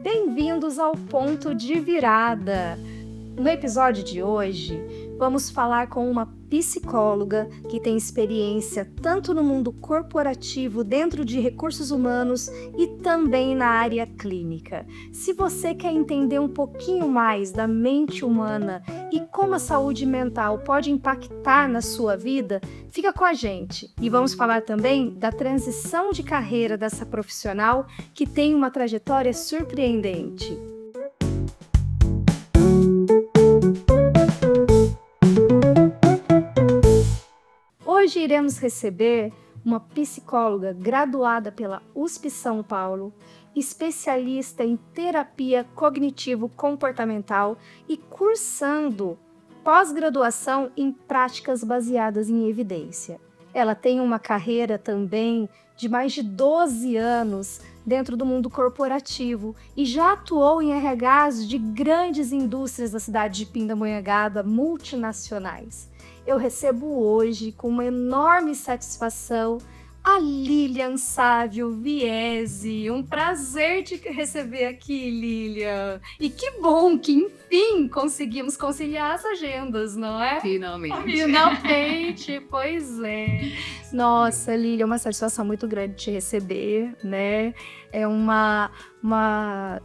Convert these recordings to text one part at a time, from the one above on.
Bem-vindos ao Ponto de Virada! No episódio de hoje, vamos falar com uma psicóloga que tem experiência tanto no mundo corporativo, dentro de recursos humanos e também na área clínica. Se você quer entender um pouquinho mais da mente humana e como a saúde mental pode impactar na sua vida, fica com a gente. E vamos falar também da transição de carreira dessa profissional que tem uma trajetória surpreendente. Hoje iremos receber uma psicóloga graduada pela USP São Paulo, especialista em terapia cognitivo-comportamental e cursando pós-graduação em práticas baseadas em evidência. Ela tem uma carreira também de mais de 12 anos dentro do mundo corporativo e já atuou em RHs de grandes indústrias da cidade de Pindamonhangaba, multinacionais. Eu recebo hoje, com uma enorme satisfação, a Lilian Sávio Viesi. Um prazer te receber aqui, Lilian. E que bom que, enfim, conseguimos conciliar as agendas, não é? Finalmente. Finalmente, pois é. Nossa, Lilian, é uma satisfação muito grande te receber, né? É uma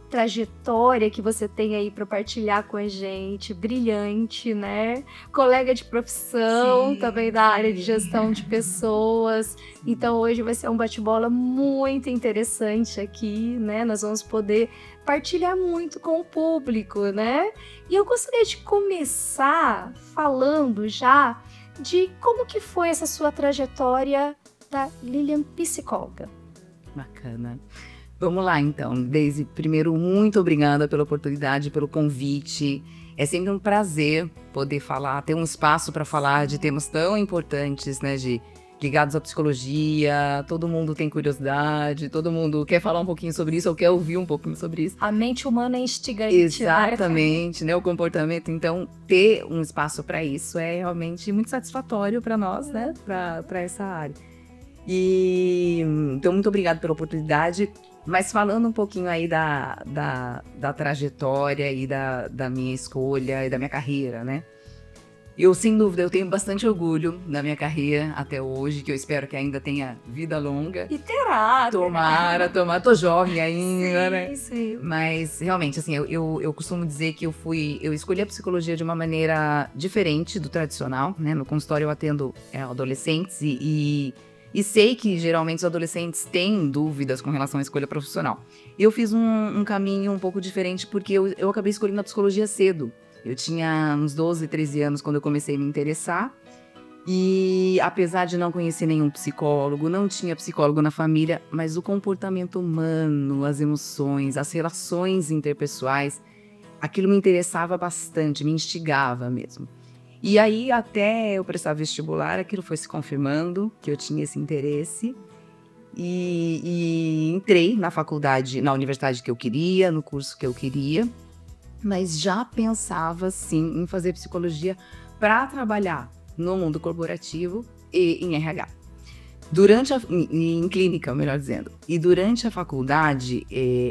trajetória que você tem aí para partilhar com a gente, brilhante, né? Colega de profissão, também da área de gestão de pessoas. Então hoje vai ser um bate-bola muito interessante aqui, né? Nós vamos poder partilhar muito com o público, né? E eu gostaria de começar falando já de como que foi essa sua trajetória da Lilian psicóloga. Bacana. Vamos lá, então. Daisy, primeiro, muito obrigada pela oportunidade, pelo convite. É sempre um prazer poder falar, ter um espaço para falar de temas tão importantes, né, ligados à psicologia. Todo mundo tem curiosidade, todo mundo quer falar um pouquinho sobre isso ou quer ouvir um pouquinho sobre isso. A mente humana é instigante. Exatamente, né? O comportamento. Então, ter um espaço para isso é realmente muito satisfatório para nós, né? Para essa área. Então, muito obrigada pela oportunidade. Mas falando um pouquinho aí da trajetória e da minha escolha e da minha carreira, né? Eu, sem dúvida, eu tenho bastante orgulho da minha carreira até hoje, que eu espero que ainda tenha vida longa. E terá. Tomara, tô jovem ainda, sim, né? Sim. Mas, realmente, assim, eu costumo dizer que eu escolhi a psicologia de uma maneira diferente do tradicional, né? No consultório eu atendo adolescentes e sei que, geralmente, os adolescentes têm dúvidas com relação à escolha profissional. Eu fiz um caminho um pouco diferente porque eu acabei escolhendo a psicologia cedo. Eu tinha uns 12, 13 anos quando eu comecei a me interessar. E, apesar de não conhecer nenhum psicólogo, não tinha psicólogo na família, mas o comportamento humano, as emoções, as relações interpessoais, aquilo me interessava bastante, me instigava mesmo. E aí, até eu prestar vestibular, aquilo foi se confirmando, que eu tinha esse interesse. E entrei na faculdade, na universidade que eu queria, no curso que eu queria. Mas já pensava, sim, em fazer psicologia para trabalhar no mundo corporativo e em RH. Em clínica, melhor dizendo. E durante a faculdade,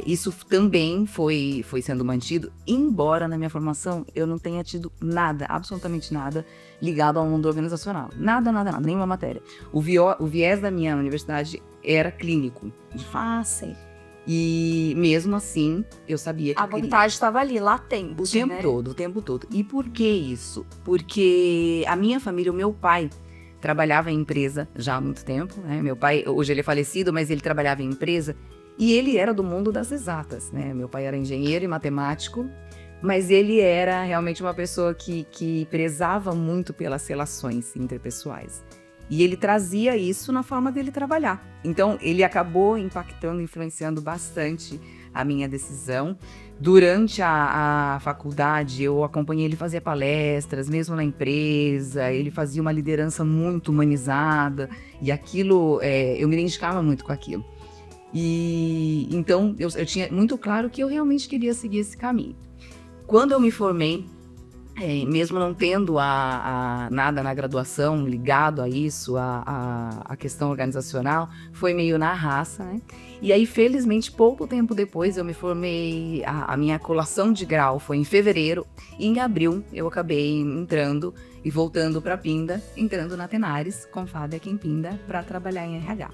isso também foi sendo mantido, embora na minha formação eu não tenha tido nada, absolutamente nada, ligado ao mundo organizacional. Nada, nenhuma matéria. O viés da minha universidade era clínico. Sim. E mesmo assim, eu sabia que a vontade estava ali, latente. O tempo todo. E por que isso? Porque a minha família, o meu pai, trabalhava em empresa já há muito tempo, né? Meu pai, hoje ele é falecido, mas ele trabalhava em empresa e ele era do mundo das exatas, né? Meu pai era engenheiro e matemático, mas ele era realmente uma pessoa que prezava muito pelas relações interpessoais. E ele trazia isso na forma dele trabalhar. Então, ele acabou impactando, influenciando bastante a minha decisão. Durante a faculdade, eu acompanhei ele fazer palestras, mesmo na empresa. Ele fazia uma liderança muito humanizada. E aquilo, eu me identificava muito com aquilo. E então, eu tinha muito claro que eu realmente queria seguir esse caminho. Quando eu me formei, mesmo não tendo nada na graduação ligado a isso, a questão organizacional, foi meio na raça, né? E aí, felizmente, pouco tempo depois eu me formei, a minha colação de grau foi em fevereiro, e em abril eu acabei entrando e voltando para Pinda, entrando na Tenares, com Fábio aqui em Pinda, para trabalhar em RH.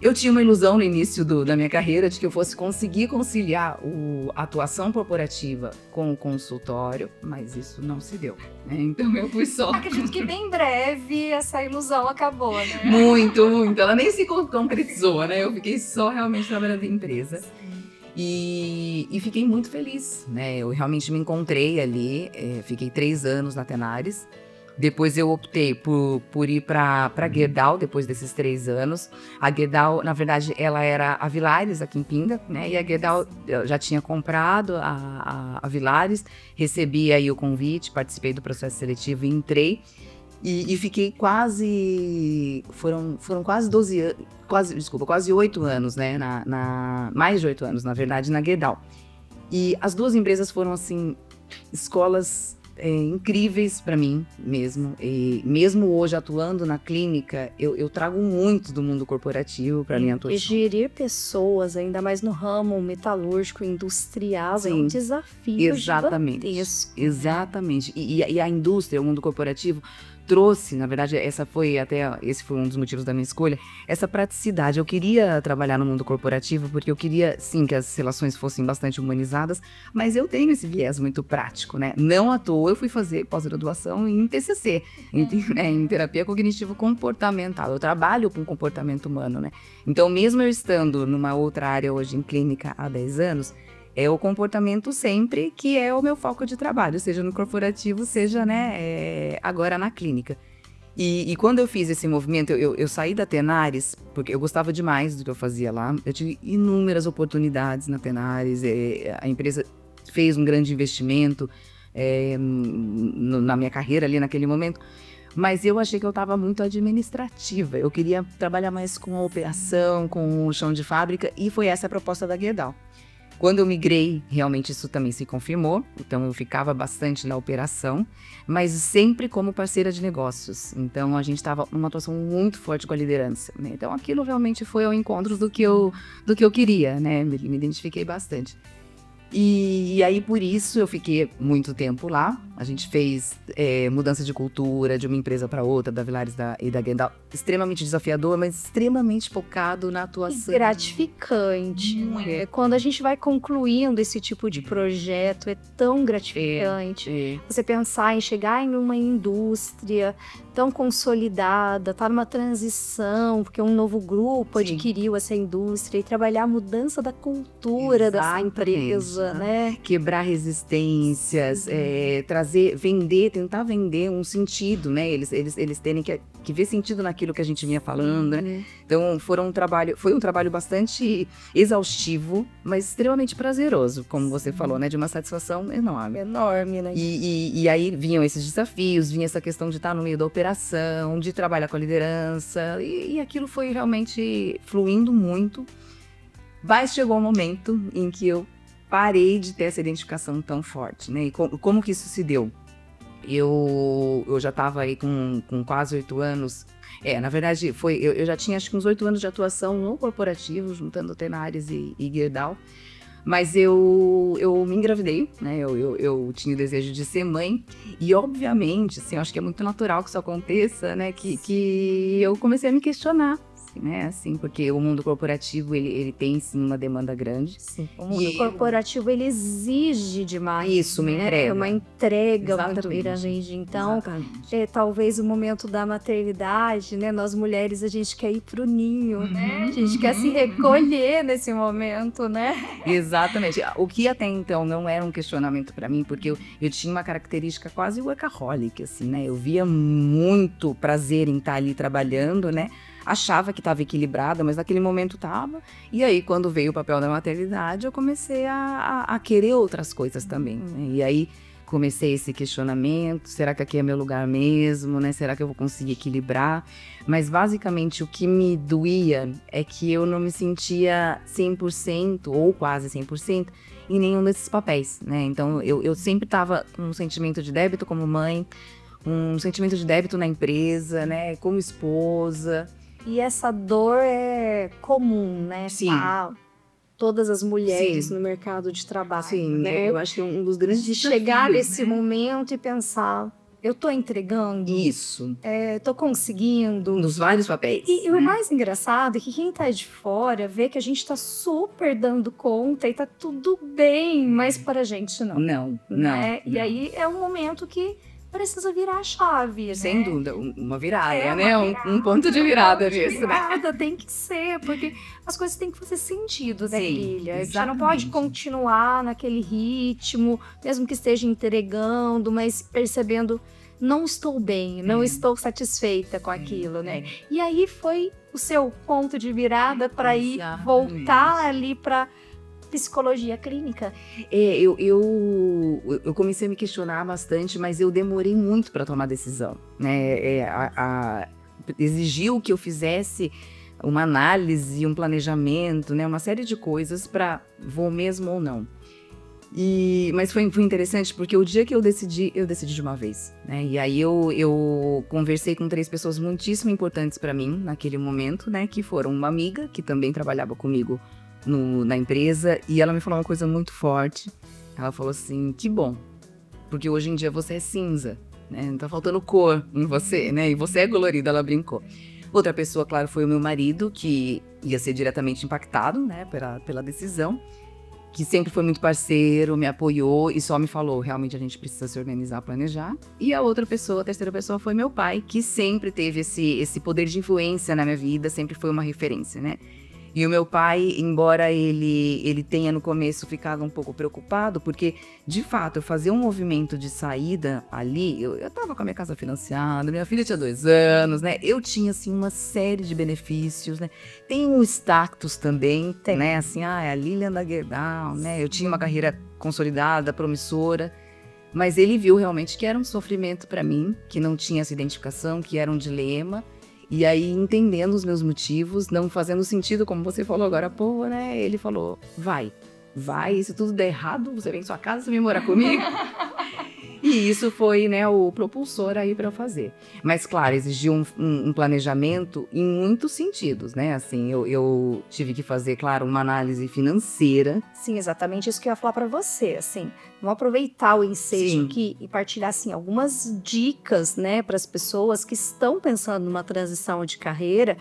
Eu tinha uma ilusão no início da minha carreira de que eu fosse conseguir conciliar a atuação corporativa com o consultório, mas isso não se deu, né? Então eu fui só... Acredito que bem breve essa ilusão acabou, né? Muito, muito. Ela nem se concretizou, né? Eu fiquei só realmente trabalhando em empresa. E fiquei muito feliz, né? Eu realmente me encontrei ali, fiquei 3 anos na Tenares. Depois eu optei por ir para Gerdau, depois desses 3 anos. A Gerdau, na verdade, ela era a Villares aqui em Pinda, né? E a Gerdau já tinha comprado a Villares, recebi aí o convite, participei do processo seletivo e entrei. E fiquei foram quase 12 anos, quase 8 anos, né? Mais de 8 anos, na verdade, na Gerdau. E as 2 empresas foram, assim, escolas incríveis para mim mesmo. E mesmo hoje atuando na clínica, eu trago muito do mundo corporativo para minha atuação. E gerir pessoas, ainda mais no ramo metalúrgico, industrial, é um desafio gigantesco. Exatamente. E a indústria, o mundo corporativo, trouxe, na verdade, esse foi um dos motivos da minha escolha, essa praticidade. Eu queria trabalhar no mundo corporativo porque eu queria, sim, que as relações fossem bastante humanizadas, mas eu tenho esse viés muito prático, né? Não à toa eu fui fazer pós-graduação em TCC, em terapia cognitivo-comportamental. Eu trabalho com comportamento humano, né? Então, mesmo eu estando numa outra área hoje em clínica há 10 anos, é o comportamento sempre que é o meu foco de trabalho, seja no corporativo, seja, né, agora na clínica. E quando eu fiz esse movimento, eu saí da Tenares, porque eu gostava demais do que eu fazia lá. Eu tive inúmeras oportunidades na Tenares, a empresa fez um grande investimento na minha carreira ali naquele momento. Mas eu achei que eu estava muito administrativa. Eu queria trabalhar mais com a operação, com o chão de fábrica, e foi essa a proposta da Gerdau. Quando eu migrei, realmente isso também se confirmou, então eu ficava bastante na operação, mas sempre como parceira de negócios. Então a gente estava numa atuação muito forte com a liderança, né? Então aquilo realmente foi ao encontro do que eu queria, né? Me identifiquei bastante. E aí, por isso, eu fiquei muito tempo lá. A gente fez mudança de cultura de uma empresa para outra, da Villares e da Gerdau. Extremamente desafiador, mas extremamente focado na atuação. E gratificante. Quando a gente vai concluindo esse tipo de projeto, é tão gratificante. Você pensar em chegar em uma indústria tão consolidada, tá numa transição, porque um novo grupo adquiriu essa indústria, e trabalhar a mudança da cultura dessa empresa, né? Quebrar resistências, tentar vender um sentido, né? Eles terem que ver sentido naquilo que a gente vinha falando, né? Então foi um trabalho bastante exaustivo, mas extremamente prazeroso, como você falou, né? De uma satisfação enorme. Enorme, né? E aí vinham esses desafios, vinha essa questão de estar no meio da operação, de trabalhar com a liderança, e aquilo foi realmente fluindo muito. Mas chegou um momento em que eu parei de ter essa identificação tão forte, né? E como que isso se deu? Eu já estava aí com quase 8 anos. Na verdade, eu já tinha acho que uns 8 anos de atuação no corporativo, juntando Tenares e Gerdau. Mas eu me engravidei, né? Eu tinha o desejo de ser mãe. E, obviamente, assim, eu acho que é muito natural que isso aconteça, né? Que eu comecei a me questionar, né? Assim, porque o mundo corporativo, ele tem, sim, uma demanda grande. Sim. O mundo corporativo, ele exige demais. Isso, uma entrega. É uma entrega muito grande. Então, talvez o momento da maternidade, né? Nós mulheres, a gente quer ir pro ninho, né? A gente quer se recolher nesse momento, né? Exatamente. O que até então não era um questionamento para mim, porque eu tinha uma característica quase workaholic, assim, né? Eu via muito prazer em estar ali trabalhando, né? Achava que estava equilibrada, mas naquele momento estava. E aí, quando veio o papel da maternidade, eu comecei a querer outras coisas também, né? E aí, comecei esse questionamento, será que aqui é meu lugar mesmo, né? Será que eu vou conseguir equilibrar? Mas basicamente o que me doía é que eu não me sentia 100% ou quase 100% em nenhum desses papéis, né? Então eu sempre estava com um sentimento de débito como mãe, um sentimento de débito na empresa, né? Como esposa. E essa dor é comum, né? Sim. Todas as mulheres Sim. no mercado de trabalho. Sim, né? eu acho que um dos grandes De desafios, chegar nesse né? momento e pensar, eu tô entregando, Isso, tô conseguindo. nos vários papéis. E o mais engraçado é que quem tá de fora vê que a gente tá super dando conta e tá tudo bem, mas para a gente não. Não. E aí é um momento que precisa virar a chave, né? Sem dúvida, uma virada, É né? uma virada, Um ponto de virada nisso, né? Virada, tem que ser, porque as coisas têm que fazer sentido, né, Sim, Lilia? A gente exatamente. não pode continuar naquele ritmo, mesmo que esteja entregando, mas percebendo, não estou bem, não estou satisfeita com aquilo, né? E aí foi o seu ponto de virada para ir Exatamente. voltar ali para psicologia clínica. Eu comecei a me questionar bastante, mas eu demorei muito para tomar decisão, né? Exigiu que eu fizesse uma análise, um planejamento, né? Uma série de coisas para vou mesmo ou não. Mas foi interessante porque o dia que eu decidi de uma vez, né? E aí eu conversei com 3 pessoas muitíssimo importantes para mim naquele momento, né? Que foram uma amiga que também trabalhava comigo na empresa, e ela me falou uma coisa muito forte. Ela falou assim, que bom, porque hoje em dia você é cinza, né? Não tá faltando cor em você, né? E você é colorida, ela brincou. Outra pessoa, claro, foi o meu marido, que ia ser diretamente impactado, né, pela decisão, que sempre foi muito parceiro, me apoiou e só me falou, realmente a gente precisa se organizar, planejar. E a terceira pessoa foi meu pai, que sempre teve esse poder de influência na minha vida, sempre foi uma referência, né? E o meu pai, embora ele tenha no começo ficado um pouco preocupado, porque, de fato, eu fazia um movimento de saída ali, eu tava com a minha casa financiada, minha filha tinha 2 anos, né? Eu tinha, assim, uma série de benefícios, né? Tem um status também, né? Assim, é a Lilian da Gerdau, né? Eu tinha uma carreira consolidada, promissora, mas ele viu realmente que era um sofrimento para mim, que não tinha essa identificação, que era um dilema. E aí, entendendo os meus motivos, não fazendo sentido, como você falou agora, pô, né? Ele falou, vai, se tudo der errado, você vem em sua casa, você vem morar comigo. E isso foi, né, o propulsor aí para eu fazer. Mas, claro, exigiu um planejamento em muitos sentidos, né? Assim, eu tive que fazer, claro, uma análise financeira. Sim, exatamente isso que eu ia falar para você, assim, vamos aproveitar o ensejo aqui e partilhar, assim, algumas dicas, né, para as pessoas que estão pensando numa transição de carreira.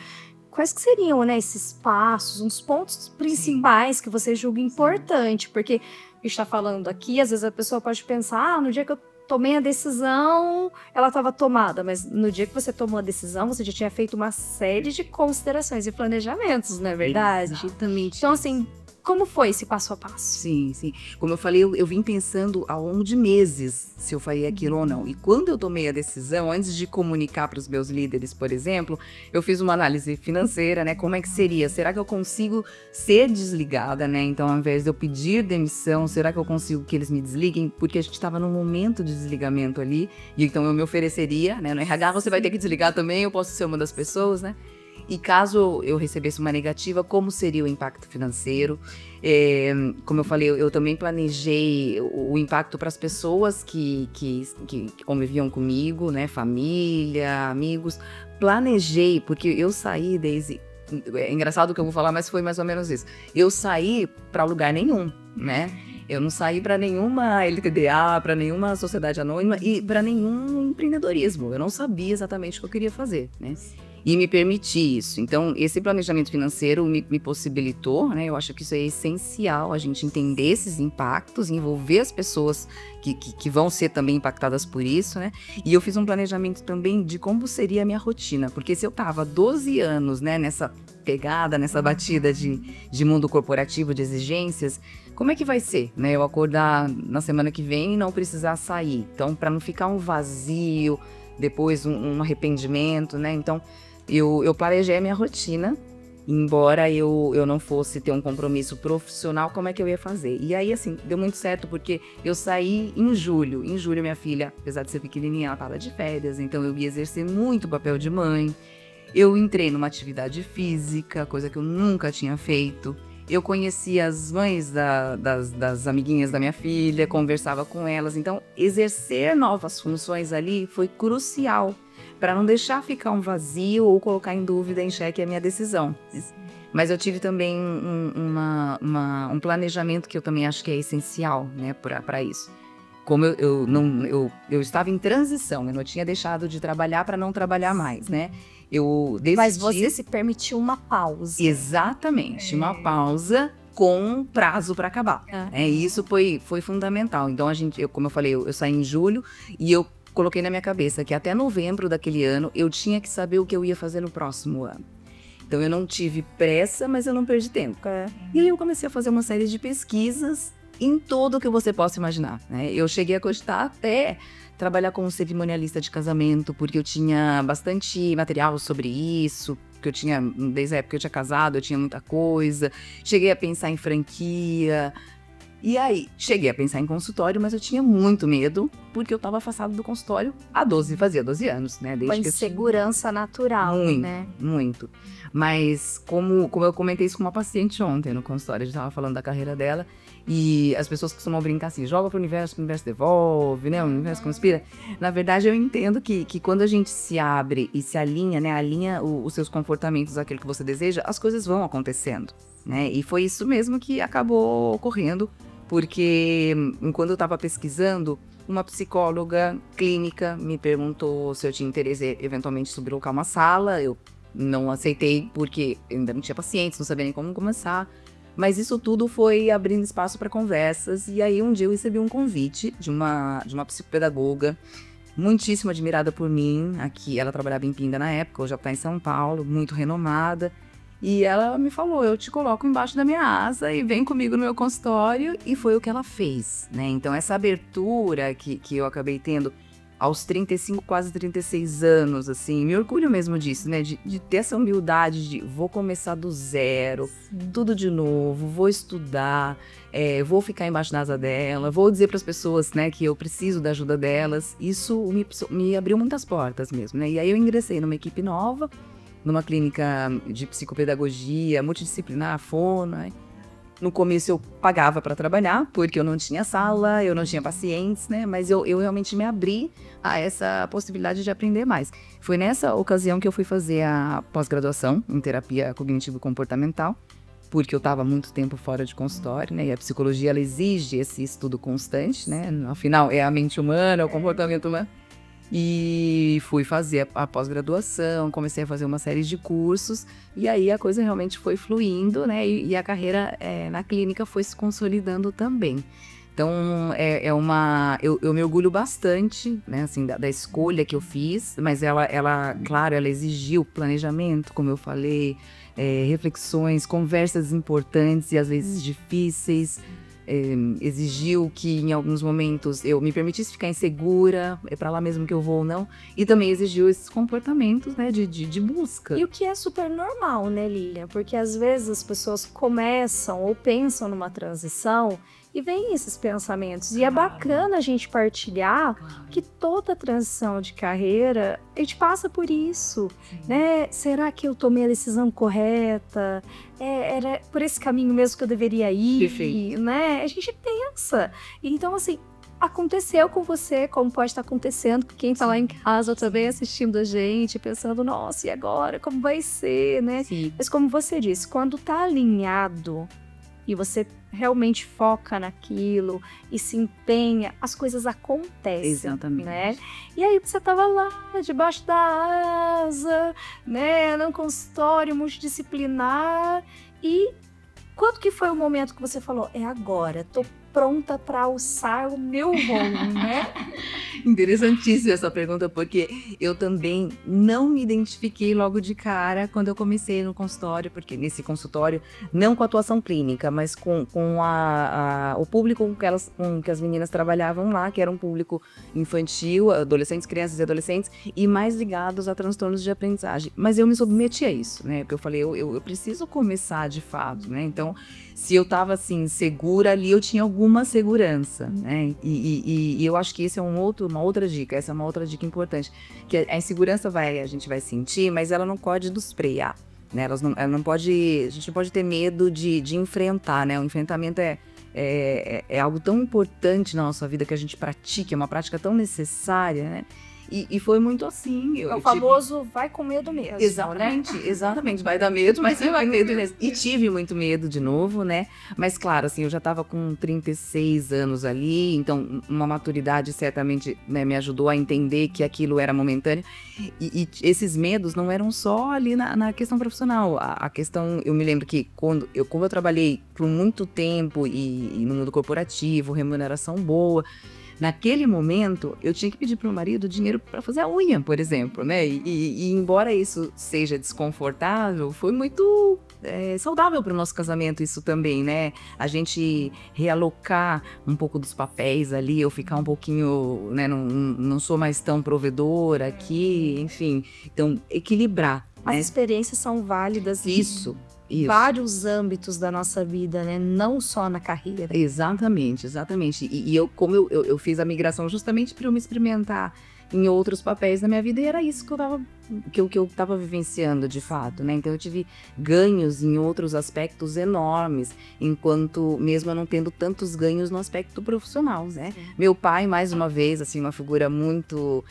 Quais que seriam, né, esses passos, uns pontos principais que você julga importante? Porque a gente está falando aqui, às vezes a pessoa pode pensar, no dia que eu tomei a decisão, ela estava tomada, mas no dia que você tomou a decisão, você já tinha feito uma série de considerações e planejamentos, não é verdade? Exatamente. Então, assim, como foi esse passo a passo? Sim. Como eu falei, eu vim pensando ao longo de meses se eu faria aquilo ou não. E quando eu tomei a decisão, antes de comunicar para os meus líderes, por exemplo, eu fiz uma análise financeira, né? Como é que seria? Será que eu consigo ser desligada, né? Então, ao invés de eu pedir demissão, será que eu consigo que eles me desliguem? Porque a gente estava num momento de desligamento ali. E então eu me ofereceria, né? No RH você vai ter que desligar também, eu posso ser uma das pessoas, né? E caso eu recebesse uma negativa, como seria o impacto financeiro? Como eu falei, eu também planejei o impacto para as pessoas que conviviam comigo, né? Família, amigos. Planejei, porque eu saí desde... É engraçado o que eu vou falar, mas foi mais ou menos isso. Eu saí para lugar nenhum, né? Eu não saí para nenhuma LTDA, para nenhuma sociedade anônima e para nenhum empreendedorismo. Eu não sabia exatamente o que eu queria fazer, né? E me permitir isso. Então, esse planejamento financeiro me possibilitou, né? Eu acho que isso é essencial, a gente entender esses impactos, envolver as pessoas que vão ser também impactadas por isso, né? E eu fiz um planejamento também de como seria a minha rotina, porque se eu tava 12 anos, né, nessa pegada, nessa batida de mundo corporativo, de exigências, como é que vai ser, né? Eu acordar na semana que vem e não precisar sair. Então, para não ficar um vazio, depois um arrependimento, né? Então, eu planejei a minha rotina Embora eu não fosse ter um compromisso profissional, como é que eu ia fazer? E aí, assim, deu muito certo, porque eu saí em julho. Em julho, minha filha, apesar de ser pequenininha, ela estava de férias, então eu ia exercer muito o papel de mãe. Eu entrei numa atividade física, coisa que eu nunca tinha feito. Eu conhecia as mães das amiguinhas da minha filha, conversava com elas. Então, exercer novas funções ali foi crucial para não deixar ficar um vazio ou colocar em dúvida, em xeque a minha decisão. Mas eu tive também um planejamento que eu também acho que é essencial, né, para isso. Como eu estava em transição, eu não tinha deixado de trabalhar para não trabalhar mais, né? Eu decidi... Mas você se permitiu uma pausa. Exatamente, uma pausa com prazo para acabar. Isso foi fundamental. Então, como eu falei, eu saí em julho e eu coloquei na minha cabeça que até novembro daquele ano eu tinha que saber o que eu ia fazer no próximo ano. Então, eu não tive pressa, mas eu não perdi tempo. E aí eu comecei a fazer uma série de pesquisas em tudo que você possa imaginar, né? Eu cheguei a cogitar até trabalhar como cerimonialista de casamento, porque eu tinha bastante material sobre isso, porque eu tinha, desde a época que eu tinha casado, eu tinha muita coisa. Cheguei a pensar em franquia. E aí, cheguei a pensar em consultório, mas eu tinha muito medo, porque eu estava afastada do consultório fazia 12 anos, né? Uma insegurança natural, muito, né? Muito. Mas como eu comentei isso com uma paciente ontem no consultório, a gente estava falando da carreira dela, e as pessoas costumam brincar assim, joga pro universo, que o universo devolve, né? O universo conspira. Na verdade, eu entendo que quando a gente se abre e se alinha, né? Alinha os seus comportamentos àquilo que você deseja, as coisas vão acontecendo, né? E foi isso mesmo que acabou ocorrendo, porque quando eu estava pesquisando, uma psicóloga clínica me perguntou se eu tinha interesse eventualmente sobre alocar uma sala. Eu não aceitei porque eu ainda não tinha pacientes, não sabia nem como começar. Mas isso tudo foi abrindo espaço para conversas. E aí um dia eu recebi um convite de uma psicopedagoga muitíssimo admirada por mim. Aqui ela trabalhava em Pinda na época, hoje ela está em São Paulo, muito renomada. E ela me falou, eu te coloco embaixo da minha asa e vem comigo no meu consultório. E foi o que ela fez, né? Então essa abertura que eu acabei tendo aos 35, quase 36 anos, assim, me orgulho mesmo disso, né? De ter essa humildade de vou começar do zero, tudo de novo, vou estudar, vou ficar embaixo da asa dela, vou dizer para as pessoas, né, que eu preciso da ajuda delas. Isso me abriu muitas portas mesmo, né? E aí eu ingressei numa equipe nova, numa clínica de psicopedagogia, multidisciplinar, fono, né? No começo eu pagava para trabalhar, porque eu não tinha sala, eu não tinha pacientes, né? Mas eu realmente me abri a essa possibilidade de aprender mais. Foi nessa ocasião que eu fui fazer a pós-graduação em terapia cognitivo-comportamental, porque eu estava muito tempo fora de consultório, né? E a psicologia, ela exige esse estudo constante, né? Afinal, é a mente humana, é o comportamento humano. E fui fazer a pós-graduação, comecei a fazer uma série de cursos, e aí a coisa realmente foi fluindo, né? E a carreira na clínica foi se consolidando também. Então, eu me orgulho bastante, né, assim, da escolha que eu fiz, mas claro, ela exigiu planejamento, como eu falei, reflexões, conversas importantes e às vezes difíceis. Exigiu que em alguns momentos eu me permitisse ficar insegura, é para lá mesmo que eu vou ou não, e também exigiu esses comportamentos, né, de busca. E o que é super normal, né, Lilian? Porque às vezes as pessoas começam ou pensam numa transição e vem esses pensamentos. E é bacana a gente partilhar que toda transição de carreira, a gente passa por isso, né? Será que eu tomei a decisão correta? Era por esse caminho mesmo que eu deveria ir? Perfeito. Né? A gente pensa. Então, assim, aconteceu com você, como pode estar acontecendo com quem está lá em casa também assistindo a gente, pensando, nossa, e agora? Como vai ser, né? Sim. Mas como você disse, quando está alinhado e você realmente foca naquilo e se empenha, as coisas acontecem. Exatamente. Né? E aí você estava lá, debaixo da asa, né, num consultório multidisciplinar, e quando que foi o momento que você falou, é agora, tô pronta para alçar o meu voo, né? Interessantíssima essa pergunta, porque eu também não me identifiquei logo de cara quando eu comecei no consultório, porque nesse consultório, não com atuação clínica, mas com o público com que as meninas trabalhavam lá, que era um público infantil, adolescentes, crianças e adolescentes, e mais ligados a transtornos de aprendizagem. Mas eu me submeti a isso, né? Porque eu falei, eu preciso começar de fato, né? Então, se eu estava assim, segura ali, eu tinha alguma segurança, né? E eu acho que esse é uma outra dica, essa é uma outra dica importante, que a insegurança a gente vai sentir, mas ela não pode nos frear, né? Ela não pode, a gente não pode ter medo de enfrentar, né? O enfrentamento é algo tão importante na nossa vida que a gente pratica, é uma prática tão necessária, né? E foi muito assim. O famoso vai com medo mesmo. Exatamente, né? Exatamente. Vai dar medo, mas você vai com medo mesmo. E tive muito medo de novo, né? Mas claro, assim, eu já estava com 36 anos ali, então uma maturidade certamente, né, me ajudou a entender que aquilo era momentâneo. E esses medos não eram só ali na questão profissional. A questão, eu me lembro que como eu trabalhei por muito tempo e no mundo corporativo, remuneração boa, naquele momento, eu tinha que pedir para o marido dinheiro para fazer a unha, por exemplo, né? E embora isso seja desconfortável, foi muito saudável para o nosso casamento isso também, né? A gente realocar um pouco dos papéis ali, eu ficar um pouquinho, né? Não sou mais tão provedora aqui, enfim. Então, equilibrar. As experiências são válidas. Isso. Vários âmbitos da nossa vida, né? Não só na carreira. Exatamente. Como eu fiz a migração justamente para eu me experimentar em outros papéis da minha vida, e era isso que eu tava vivenciando de fato, né? Então eu tive ganhos em outros aspectos enormes, enquanto mesmo eu não tendo tantos ganhos no aspecto profissional, né? Sim. Meu pai, mais uma vez, assim, uma figura muito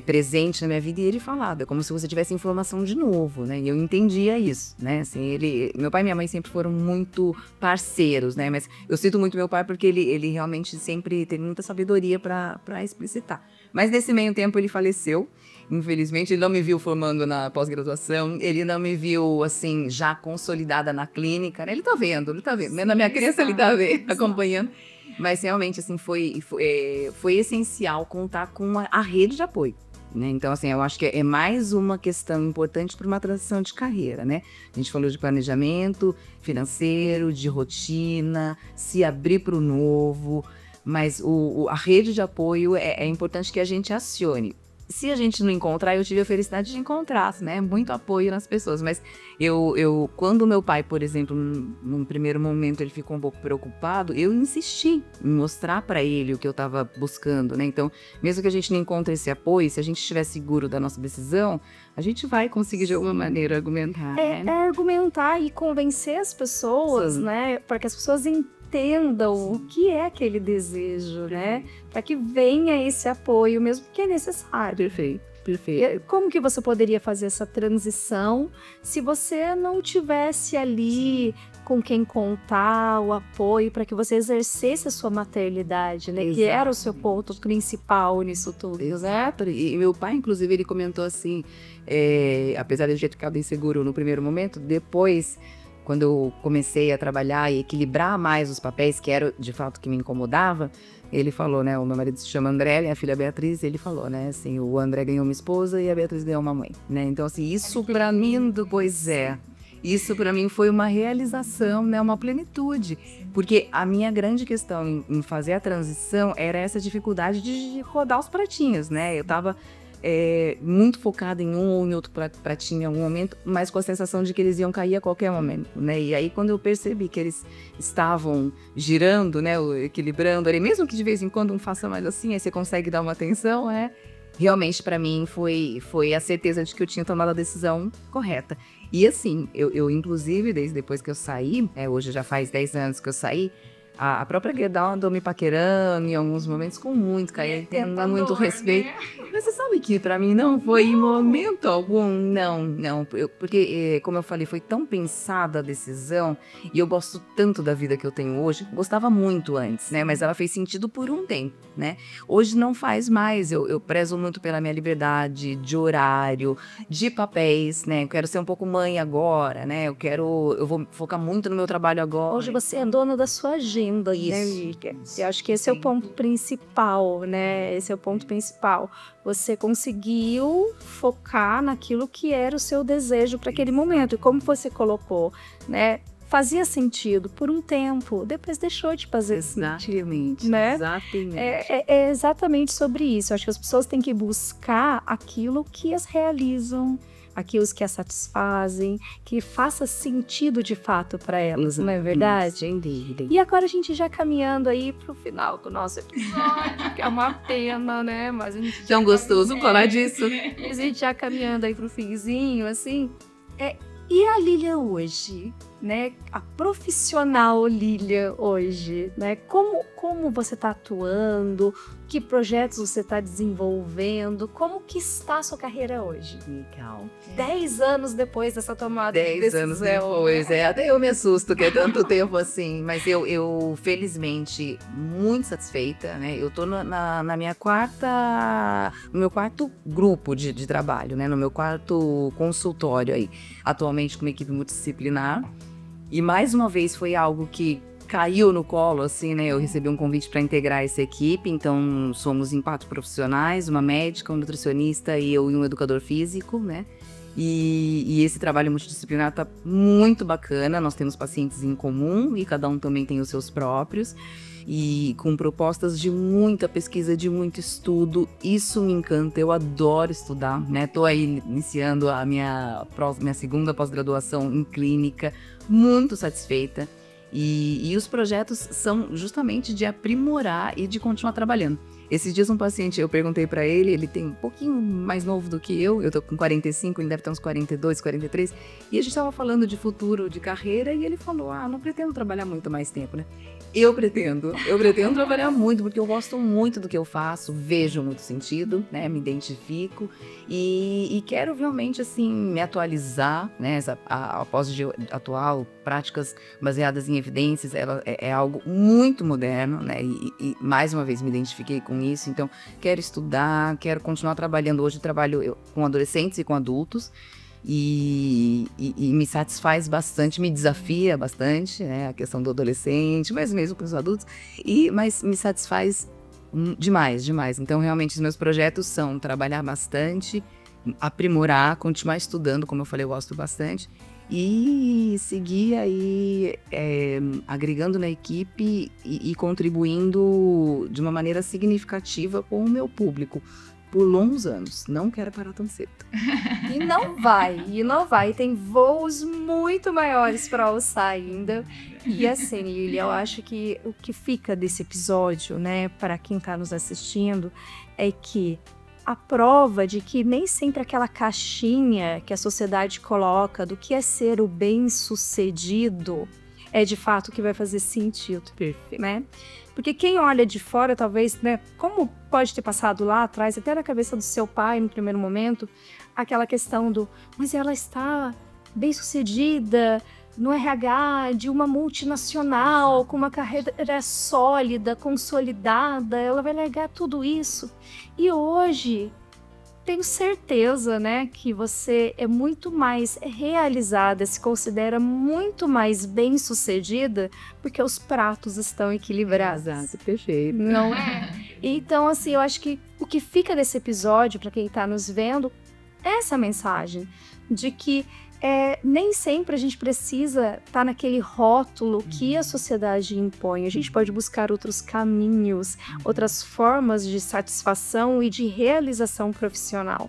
presente na minha vida, e ele falava, é como se você tivesse informação de novo, né? E eu entendia isso, né? Assim, meu pai e minha mãe sempre foram muito parceiros, né? Mas eu cito muito meu pai porque ele realmente sempre teve muita sabedoria para explicitar. Mas nesse meio tempo ele faleceu, infelizmente. Ele não me viu formando na pós-graduação, ele não me viu, assim, já consolidada na clínica, né? Ele tá vendo, né? Na minha criança ele tá vendo, acompanhando. Mas realmente, assim, foi essencial contar com a rede de apoio, né? Então, assim, eu acho que é mais uma questão importante para uma transição de carreira, né? A gente falou de planejamento financeiro, de rotina, se abrir para o novo, mas a rede de apoio é importante que a gente acione. Se a gente não encontrar, eu tive a felicidade de encontrar, né? Muito apoio nas pessoas. Mas quando meu pai, por exemplo, num primeiro momento ele ficou um pouco preocupado, eu insisti em mostrar para ele o que eu estava buscando, né? Então, mesmo que a gente não encontre esse apoio, se a gente estiver seguro da nossa decisão, a gente vai conseguir de alguma maneira argumentar. É argumentar e convencer as pessoas, sim, né? Para que as pessoas entendam o que é aquele desejo, né? Para que venha esse apoio mesmo que é necessário. Perfeito. Como que você poderia fazer essa transição se você não tivesse ali com quem contar o apoio para que você exercesse a sua maternidade, né? Exato. Que era o seu ponto principal nisso tudo. Exato. E meu pai, inclusive, ele comentou assim, apesar de a gente ficar bem seguro no primeiro momento, depois, quando eu comecei a trabalhar e equilibrar mais os papéis, que era de fato que me incomodava, ele falou, né, o meu marido se chama André e a filha Beatriz, ele falou, né, assim, o André ganhou uma esposa e a Beatriz ganhou uma mãe, né, então assim, isso pra mim, isso pra mim foi uma realização, né, uma plenitude, porque a minha grande questão em fazer a transição era essa dificuldade de rodar os pratinhos, né, eu tava muito focada em um ou em outro pratinho em algum momento, mas com a sensação de que eles iam cair a qualquer momento, né? E aí quando eu percebi que eles estavam girando, né, equilibrando ali, mesmo que de vez em quando um faça mais assim, aí você consegue dar uma atenção, realmente para mim foi a certeza de que eu tinha tomado a decisão correta. E assim, eu inclusive, desde depois que eu saí, hoje já faz 10 anos que eu saí, a própria Guedal andou me paquerando em alguns momentos com muito carinho, tendo muito respeito. Mas você sabe que pra mim não foi em momento algum, não. Porque, como eu falei, foi tão pensada a decisão, e eu gosto tanto da vida que eu tenho hoje, gostava muito antes, né? Mas ela fez sentido por um tempo, né? Hoje não faz mais, eu prezo muito pela minha liberdade de horário, de papéis, né? Eu quero ser um pouco mãe agora, né? Eu vou focar muito no meu trabalho agora. Hoje você é dona da sua agenda. renda, né, Lília? Eu acho que esse é o ponto principal, né? Esse é o ponto principal. Você conseguiu focar naquilo que era o seu desejo para aquele momento. E como você colocou, né? Fazia sentido por um tempo, depois deixou de fazer sentido, né? Exatamente. É exatamente sobre isso. Eu acho que as pessoas têm que buscar aquilo que as realizam, aquilo que as satisfazem, que faça sentido de fato para elas, não é verdade? Sem dúvida. E agora a gente já caminhando aí pro final do nosso episódio, que é uma pena, né? Mas a gente Tão gostoso falar disso. a gente já caminhando aí pro finzinho, assim. E a Lília hoje, né? A profissional Lília hoje, né? Como você está atuando? Que projetos você está desenvolvendo? Como que está a sua carreira hoje? Legal. 10 anos depois dessa tomada de 10 decisão. anos depois, até eu me assusto que é tanto tempo assim, mas eu felizmente muito satisfeita, né? Eu tô no meu quarto grupo de trabalho, né? No meu quarto consultório aí, atualmente com uma equipe multidisciplinar, e mais uma vez foi algo que caiu no colo, assim, né? Eu recebi um convite para integrar essa equipe, então somos em 4 profissionais, uma médica, um nutricionista e eu e um educador físico, né? E esse trabalho multidisciplinar tá muito bacana, nós temos pacientes em comum e cada um também tem os seus próprios, e com propostas de muita pesquisa, de muito estudo. Isso me encanta, eu adoro estudar, né? Tô aí iniciando a minha segunda pós-graduação em clínica, muito satisfeita. E os projetos são justamente de aprimorar e de continuar trabalhando. Esses dias um paciente, eu perguntei pra ele, ele tem um pouquinho mais novo do que eu tô com 45, ele deve ter uns 42, 43, e a gente tava falando de futuro, de carreira, e ele falou, não pretendo trabalhar muito mais tempo, né? Eu pretendo trabalhar muito, porque eu gosto muito do que eu faço, vejo muito sentido, né? Me identifico e quero realmente, assim, me atualizar, né? A pós atual, práticas baseadas em evidências, ela é algo muito moderno, né? E mais uma vez me identifiquei com isso, então quero estudar, quero continuar trabalhando. Hoje trabalho com adolescentes e com adultos, e me satisfaz bastante, me desafia bastante, né, a questão do adolescente, mas mesmo com os adultos, mas me satisfaz demais. Então realmente os meus projetos são trabalhar bastante, aprimorar, continuar estudando, como eu falei, eu gosto bastante, e seguir aí agregando na equipe e contribuindo de uma maneira significativa com o meu público por longos anos. Não quero parar tão cedo. E não vai. Tem voos muito maiores para alçar ainda. E assim, Lília, eu acho que o que fica desse episódio, né, para quem está nos assistindo, é que a prova de que nem sempre aquela caixinha que a sociedade coloca do que é ser o bem-sucedido é de fato o que vai fazer sentido, né? Porque quem olha de fora, talvez, né, como pode ter passado lá atrás, até na cabeça do seu pai no primeiro momento, aquela questão mas ela está bem-sucedida no RH de uma multinacional, com uma carreira sólida, consolidada, ela vai largar tudo isso. E hoje, tenho certeza, né, que você é muito mais realizada, se considera muito mais bem-sucedida, porque os pratos estão equilibrados. Exato, perfeito. Não é? Então, assim, eu acho que o que fica desse episódio, para quem está nos vendo, é essa mensagem de que nem sempre a gente precisa estar naquele rótulo que a sociedade impõe. A gente pode buscar outros caminhos, outras formas de satisfação e de realização profissional.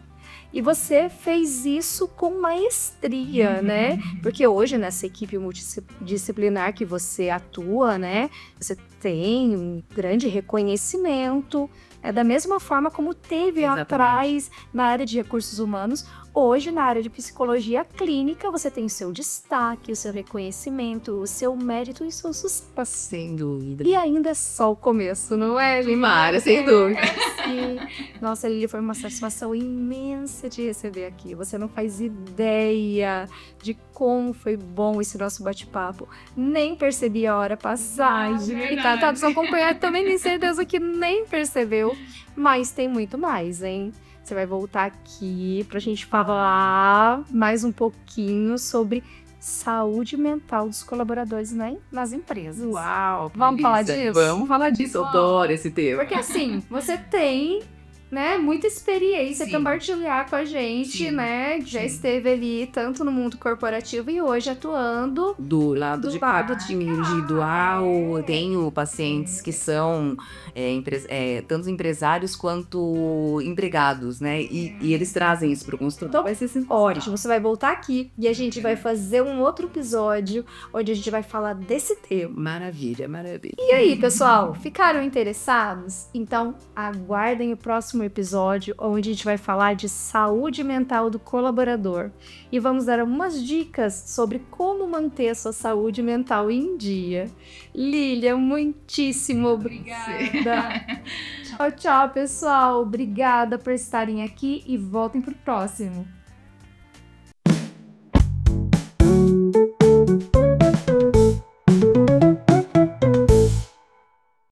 E você fez isso com maestria, né? Porque hoje, nessa equipe multidisciplinar que você atua, né? Você tem um grande reconhecimento. Da mesma forma como teve atrás na área de recursos humanos, hoje na área de psicologia clínica você tem o seu destaque, o seu reconhecimento, o seu mérito e o seu sucesso. Sem dúvida. E ainda é só o começo, não é, gente? Mara, sem dúvida. Nossa, Lília, foi uma satisfação imensa te receber aqui. Você não faz ideia de como foi bom esse nosso bate-papo. Nem percebi a hora passar. Tá, vocês vão acompanhar também, tenho certeza que nem percebeu. Mas tem muito mais, hein? Você vai voltar aqui pra gente falar mais um pouquinho sobre saúde mental dos colaboradores nas empresas. Uau! Vamos falar disso? Vamos falar disso, eu adoro esse tema. Porque assim, você tem, né, muita experiência Sim. compartilhar com a gente, Sim. né? Já Sim. esteve ali tanto no mundo corporativo e hoje atuando Do lado de lado marketing individual, eu tenho pacientes que são tanto empresários quanto empregados, né? E eles trazem isso para o consultório. Então, Vai ser ótimo, você vai voltar aqui e a gente vai fazer um outro episódio onde a gente vai falar desse tema. Maravilha, maravilha. E aí, pessoal, ficaram interessados? Então, aguardem o próximo episódio, onde a gente vai falar de saúde mental do colaborador. E vamos dar algumas dicas sobre como manter a sua saúde mental em dia. Lília, muitíssimo obrigada. Tchau, tchau, pessoal. Obrigada por estarem aqui e voltem pro próximo.